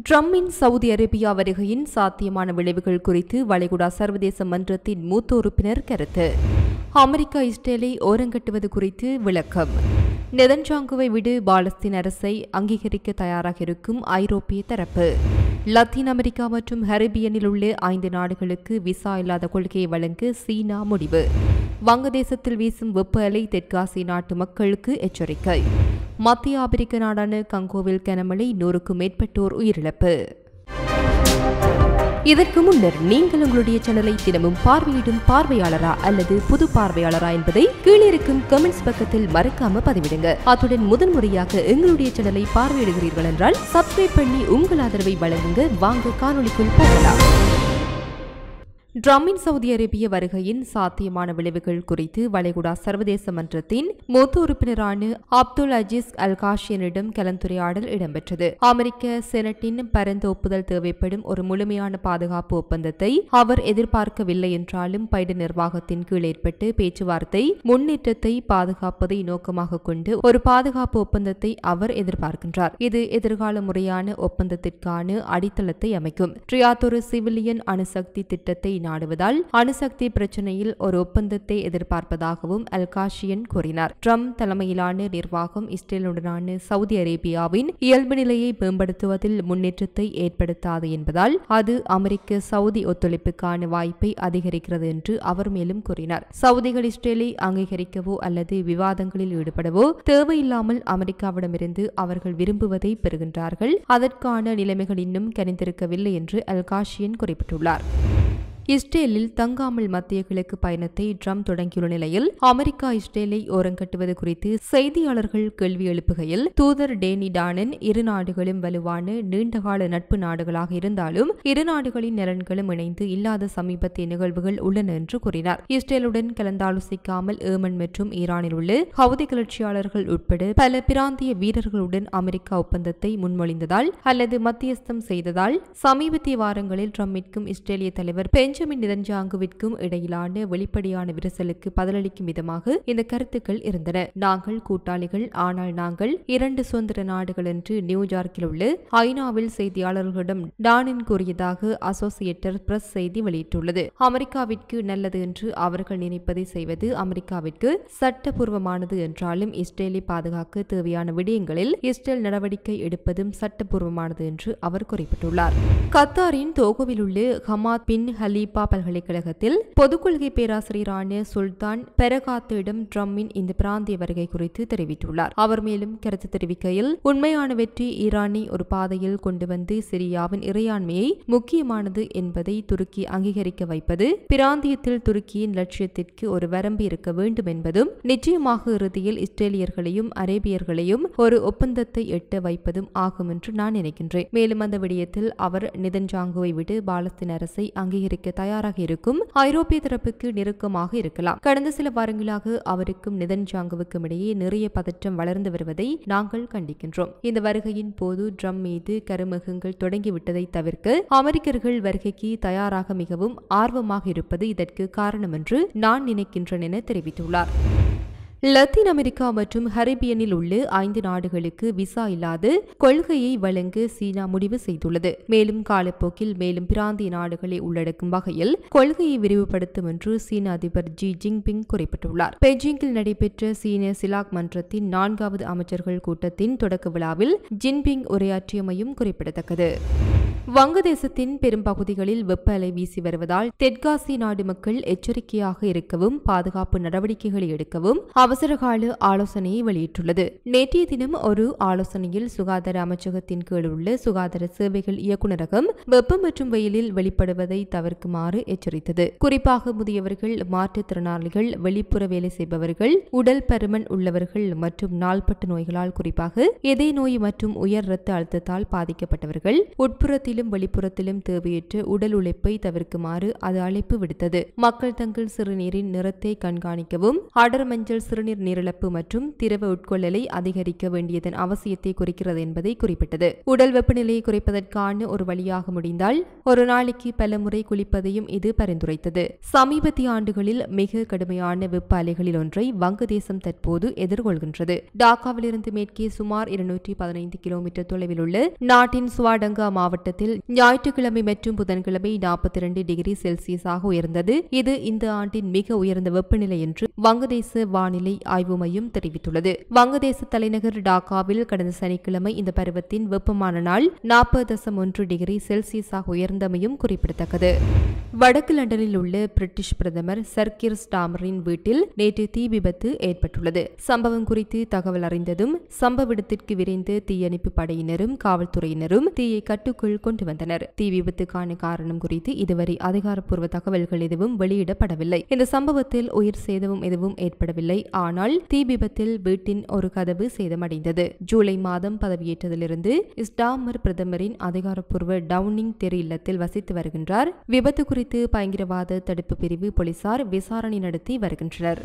ட்ரம்பின் Saudi Arabia வருகையின் சாத்தியமான விளைவுகள் குறித்து வளைகுடா சர்வதேச மன்றத்தின் மூத்த உறுப்பினர் கருத்து. அமெரிக்கா இஸ்ரேலை ஓரங்கட்டுவது குறித்து விளக்கம். நெதன்யாகுவை விடு பாலஸ்தீன் அரசை அங்கீகரிக்க தயாராக இருக்கும் ஐரோப்பிய தரப்பு. லத்தீன் அமெரிக்கா மற்றும் கரீபியனில் உள்ள 5 நாடுகளுக்கு விசா இல்லாத கொள்கையை வழங்க சீனா முடிவு. வங்கதேசத்தில் வீசும் வெப்ப அலை தெற்காசிய நாட்டு மக்களுக்கு எச்சரிக்கை. மத்திய ஆப்பிரிக்க நாடான கங்கோவில் கனமழை 100க்கும் மேற்பட்டோர் உயிரிழப்பு. இதற்கு முன்னர் நீங்கள் உங்களுடைய சேனலை தினமும் பார்வையிடும் பார்வையாளரா அல்லது புது பார்வையாளரா என்பதை கீழே இருக்கும் கமெண்ட்ஸ் பக்கத்தில் மறக்காம பதிவிடுங்க. அத்துடன் முதன்முறையாக எங்களுடைய சேனலை பார்வையிடுகிறீர்கள் என்றால் சப்ஸ்கிரைப் பண்ணி உங்கள் ஆதரவை வழங்குங்க. வாங்க காணொளிக்குள் போகலாம். ட்ரம்பின் சவுதி அரேபிய வருகையின் சாத்தியமான விளைவுகள் குறித்து வளைகுடா சர்வதேச மன்றத்தின் மூத்த உறுப்பினரான அப்துல் அஜீஸ் அல் காஷியனிடம் கலந்துரையாடல் இடம்பெற்றது. அமெரிக்க செனட்டின் பரந்த ஒப்புதல் தேவைப்படும் ஒரு முழுமையான பாதுகாப்பு ஒப்பந்தத்தை அவர் எதிர்பார்க்கவில்லை என்றாலும் பைடன் நிர்வாகத்தின் கீழ் ஏற்பட்டு பேச்சுவார்த்தை முன்னேற்றத்தை பாதுகாப்பதை நோக்கமாக கொண்டு ஒரு பாதுகாப்பு ஒப்பந்தத்தை அவர் எதிர்பார்க்கின்றார். இது எதிர்கால முறையான ஒப்பந்தத்திற்கான அடித்தளத்தை அமைக்கும். ட்ரியாத் சிவிலியன் அணுசக்தி திட்டத்தை நாடுவதால் அணுசக்தி பிரச்சினையில் ஒரு ஒப்பந்தத்தை எதிர்பார்ப்பதாகவும் அல் காஷியன் கூறினார். ட்ரம்ப் தலைமையிலான நிர்வாகம் இஸ்ரேலுடனான சவுதி அரேபியாவின் இயல்பு நிலையை மேம்படுத்துவதில் முன்னேற்றத்தை ஏற்படுத்தாது என்பதால் அது அமெரிக்க சவுதி ஒத்துழைப்புக்கான வாய்ப்பை அதிகரிக்கிறது என்று அவர் மேலும் கூறினார். சவுதிகள் இஸ்ரேலை அங்கீகரிக்கவோ அல்லது விவாதங்களில் ஈடுபடவோ தேவையில்லாமல் அமெரிக்காவிடமிருந்து அவர்கள் விரும்புவதை பெறுகின்றார்கள். அதற்கான நிலைமைகள் இன்னும் கனிந்திருக்கவில்லை என்று அல் காஷியன் குறிப்பிட்டுள்ளார். இஸ்ரேலில் தங்காமல் மத்திய கிழக்கு பயணத்தை ட்ரம்ப் தொடங்கியுள்ள நிலையில் அமெரிக்கா இஸ்ரேலை ஓரங்கட்டுவது குறித்து செய்தியாளர்கள் கேள்வி எழுப்புகையில் தூதர் டேனி டானன் இரு நாடுகளும் வலுவான நீண்டகால நட்பு நாடுகளாக இருந்தாலும் இரு நாடுகளின் நலன்களும் இணைந்து இல்லாத சமீபத்திய நிகழ்வுகள் உள்ளன என்று கூறினார். இஸ்ரேலுடன் கலந்தாலோசிக்காமல் ஏமன் மற்றும் ஈரானில் உள்ள ஹவுதி கிளர்ச்சியாளர்கள் உட்பட பல பிராந்திய வீரர்களுடன் அமெரிக்கா ஒப்பந்தத்தை முன்மொழிந்ததால் அல்லது மத்தியஸ்தம் செய்ததால் சமீபத்திய வாரங்களில் ட்ரம்பிற்கும் இஸ்ரேலிய தலைவர் பெஞ்சமின் நெதன்யாகுவிற்கும் இடையிலான வெளிப்படையான விரிசலுக்கு பதிலளிக்கும் விதமாக இந்த கருத்துக்கள் இருந்தன. நாங்கள் கூட்டாளிகள், ஆனால் நாங்கள் 2 சுதந்திர நாடுகள் என்று நியூயார்க்கில் உள்ள ஐநாவில் செய்தியாளர்களிடம் டானின் கூறியதாக அசோசியேட்டட் பிரஸ் செய்தி வெளியிட்டுள்ளது. அமெரிக்காவிற்கு நல்லது என்று அவர்கள் நினைப்பதை செய்வது அமெரிக்காவிற்கு சட்டப்பூர்வமானது என்றாலும் இஸ்ரேலை பாதுகாக்க தேவையான விடயங்களில் இஸ்ரேல் நடவடிக்கை எடுப்பதும் சட்டப்பூர்வமானது என்று அவர் குறிப்பிட்டுள்ளார். கத்தாரின் தோகோவில் உள்ள ஹமாத் பின் ஹலீபா பல்கலைக்கழகத்தில் பொதுக்கொள்கை பேராசிரியரான சுல்தான் பெரகாத்திடம் ட்ரம்பின் இந்த பிராந்திய வருகை குறித்து தெரிவித்துள்ளார். அவர் மேலும் கருத்து தெரிவிக்கையில் உண்மையான வெற்றி ஈரானை ஒரு பாதையில் கொண்டு வந்து சிரியாவின் இறையாண்மையை முக்கியமானது என்பதை துருக்கி அங்கீகரிக்க வைப்பது, பிராந்தியத்தில் துருக்கியின் லட்சியத்திற்கு ஒரு வரம்பு இருக்க வேண்டும் என்பதும் நிச்சயமாக இறுதியில் இஸ்ரேலியர்களையும் அரேபியர்களையும் ஒரு ஒப்பந்தத்தை எட்ட வைப்பதும் ஆகும் என்று நான் நினைக்கின்றேன். மேலும் அந்த விடயத்தில் அவர் நெதன்யாகுவை விடு பாலஸ்தீன் அரசை அங்கீகரிக்க தயாராக இருக்கும் ஐரோப்பிய தரப்புக்கு நெருக்கமாக இருக்கலாம். கடந்த சில வாரங்களாக அவருக்கும் நெதன்யாகுவுக்கும் இடையே நிறைய பதற்றம் வளர்ந்து வருவதை நாங்கள் கண்டிக்கின்றோம். இந்த வருகையின் போது ட்ரம்ப் மீது கருமகங்கள் தொடங்கிவிட்டதை தவிர்க்க அமெரிக்கர்கள் வருகைக்கு தயாராக மிகவும் ஆர்வமாக இருப்பது இதற்கு காரணம் என்று நான் நினைக்கின்றேன் என தெரிவித்துள்ளார். லத்தீன் அமெரிக்கா மற்றும் கரீபியனில் உள்ள 5 நாடுகளுக்கு விசா இல்லாத கொள்கையை வழங்க சீனா முடிவு செய்துள்ளது. மேலும் காலப்போக்கில் மேலும் பிராந்திய நாடுகளை உள்ளடக்கும் வகையில் கொள்கையை விரிவுபடுத்தும் என்று சீன அதிபர் ஜி ஜின்பிங் குறிப்பிட்டுள்ளார். பெய்ஜிங்கில் நடைபெற்ற சீன சிலாக் மன்றத்தின் 4வது அமைச்சர்கள் கூட்டத்தின் தொடக்க விழாவில் ஜின்பிங் உரையாற்றியமையும் குறிப்பிடத்தக்கது. வங்கதேசத்தின் பெரும்பகுதிகளில் வெப்ப அலை வீசி வருவதால் தெற்காசிய நாடு மக்கள் எச்சரிக்கையாக இருக்கவும் பாதுகாப்பு நடவடிக்கைகளை எடுக்கவும் அவசரகால ஆலோசனையை வெளியிட்டுள்ளது. நேற்றைய தினம் ஒரு ஆலோசனையில் சுகாதார அமைச்சகத்தின் கீழ் உள்ள சுகாதார சேவைகள் இயக்குநரகம் வெப்பம் மற்றும் வெயிலில் வெளிப்படுவதை தவிர்க்குமாறு எச்சரித்தது. குறிப்பாக முதியவர்கள், மாற்றுத்திறனாளிகள், வெளிப்புற வேலை செய்பவர்கள், உடல் பருமன் உள்ளவர்கள் மற்றும் நாள்பட்ட நோய்களால் குறிப்பாக இதய நோய் மற்றும் உயர் இரத்த அழுத்தத்தால் பாதிக்கப்பட்டவர்கள், உட்புறத்தில் உள்ளுறையிலும் வெளிப்புறத்திலும் தேவையற்ற உடல் உழைப்பை தவிர்க்குமாறு அது அழைப்பு விடுத்தது. மக்கள் தங்கள் சிறுநீரின் நிறத்தை கண்காணிக்கவும் அடர் மஞ்சள் சிறுநீர் நீரிழப்பு மற்றும் திரவ உட்கொள்ளலை அதிகரிக்க வேண்டியதன் அவசியத்தை குறிக்கிறது என்பதை குறிப்பிட்டது. உடல் வெப்பநிலையை குறைப்பதற்கான ஒரு வழியாக முடிந்தால் ஒரு நாளைக்கு பல முறை குளிப்பதையும் இது பரிந்துரைத்தது. சமீபத்திய ஆண்டுகளில் மிக கடுமையான வெப்ப அலைகளில் ஒன்றை வங்கதேசம் தற்போது எதிர்கொள்கின்றது. டாக்காவிலிருந்து மேற்கே சுமார் 215 கிலோமீட்டர் தொலைவில் உள்ள நாட்டின் சுவாடங்கா மாவட்டத்தில் ஞாயிற்றுக்கிழமை மற்றும் புதன்கிழமை 42 டிகிரி செல்சியஸாக உயர்ந்தது. இது இந்த ஆண்டின் மிக உயர்ந்த வெப்பநிலை என்று வங்கதேச வானிலை ஆய்வு மையம் தெரிவித்துள்ளது. வங்கதேச தலைநகர் டாக்காவில் கடந்த சனிக்கிழமை இந்த பருவத்தின் வெப்பமான நாள் 40.1 டிகிரி செல்சியஸாக உயர்ந்தமையும் குறிப்பிடத்தக்கது. வடக்கு லண்டனில் உள்ள பிரிட்டிஷ் பிரதமர் சர் கீர் ஸ்டாமரின் வீட்டில் நேற்று தீ விபத்து ஏற்பட்டுள்ளது. சம்பவம் குறித்து தகவல் அறிந்ததும் சம்பவ இடத்திற்கு விரைந்த தீயணைப்பு படையினரும் காவல்துறையினரும் தீயை கட்டுக்குள் கொண்டு வந்தனர். தீ விபத்துக்கான காரணம் குறித்து இதுவரை அதிகாரப்பூர்வ தகவல்கள் எதுவும் வெளியிடப்படவில்லை. இந்த சம்பவத்தில் உயிர் சேதமும் எதுவும் ஏற்படவில்லை. ஆனால் தீ விபத்தில் வீட்டின் ஒரு கதவு சேதமடைந்தது. ஜூலை மாதம் பதவியேற்றதிலிருந்து ஸ்டாமர் பிரதமரின் அதிகாரப்பூர்வ டவுனிங் தெரு இல்லத்தில் வசித்து வருகின்றார். விபத்து குறித்து பயங்கரவாத தடுப்பு பிரிவு போலீசார் விசாரணை நடத்தி வருகின்றனர்.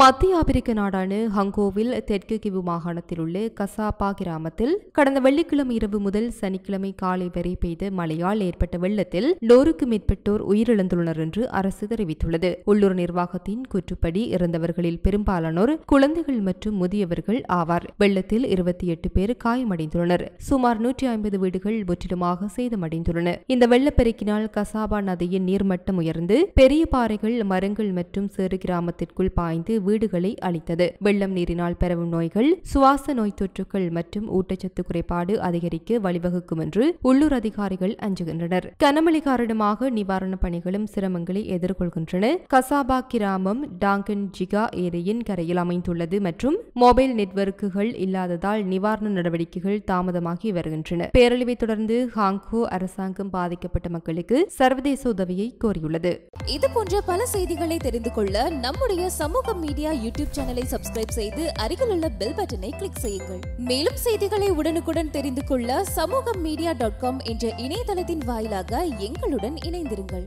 மத்திய ஆப்பிரிக்க நாடான ஹங்கோவில் தெற்கு கிவு மாகாணத்தில் உள்ள கசாபா கிராமத்தில் கடந்த வெள்ளிக்கிழமை இரவு முதல் சனிக்கிழமை காலை வரை பெய்த மழையால் ஏற்பட்ட வெள்ளத்தில் 100க்கும் மேற்பட்டோர் உயிரிழந்துள்ளனர் என்று அரசு தெரிவித்துள்ளது. உள்ளூர் நிர்வாகத்தின் கூற்றுப்படி இறந்தவர்களில் பெரும்பாலானோர் குழந்தைகள் மற்றும் முதியவர்கள் ஆவார். வெள்ளத்தில் 28 பேர் காயமடைந்துள்ளனர். சுமார் 150 வீடுகள் முற்றிலுமாக சேதமடைந்துள்ளன. இந்த வெள்ளப்பெருக்கினால் கசாபா நதியின் நீர்மட்டம் உயர்ந்து பெரிய பாறைகள், மரங்கள் மற்றும் சிறு கிராமத்திற்குள் பாய்ந்து வீடுகளை அளித்தது. வெள்ளம் நீரினால் பரவும் நோய்கள், சுவாச நோய் தொற்றுகள் மற்றும் ஊட்டச்சத்து குறைபாடு அதிகரிக்க வழிவகுக்கும் என்று உள்ளூர் அதிகாரிகள் அஞ்சுகின்றனர். கனமழை காரணமாக நிவாரணப் பணிகளும் சிரமங்களை எதிர்கொள்கின்றன. கசாபா கிராமம் டாங்கன் ஜிகா ஏரியின் கரையில் அமைந்துள்ளது மற்றும் மொபைல் நெட்வொர்க்குகள் இல்லாததால் நிவாரண நடவடிக்கைகள் தாமதமாகி வருகின்றன. பேரழிவை தொடர்ந்து ஹாங்கோ அரசாங்கம் பாதிக்கப்பட்ட மக்களுக்கு சர்வதேச உதவியை கோரியுள்ளது. இது போன்ற பல செய்திகளை தெரிந்து கொள்ள நம்முடைய சமூக மீடியா யூடியூப் சேனலை சப்ஸ்கிரைப் செய்து அருகிலுள்ள பெல் பட்டனை கிளிக் செய்யுங்கள். மேலும் செய்திகளை உடனுக்குடன் தெரிந்து கொள்ள சமூகமீடியா.com என்ற இணையதளத்தின் வாயிலாக எங்களுடன் இணைந்திருங்கள்.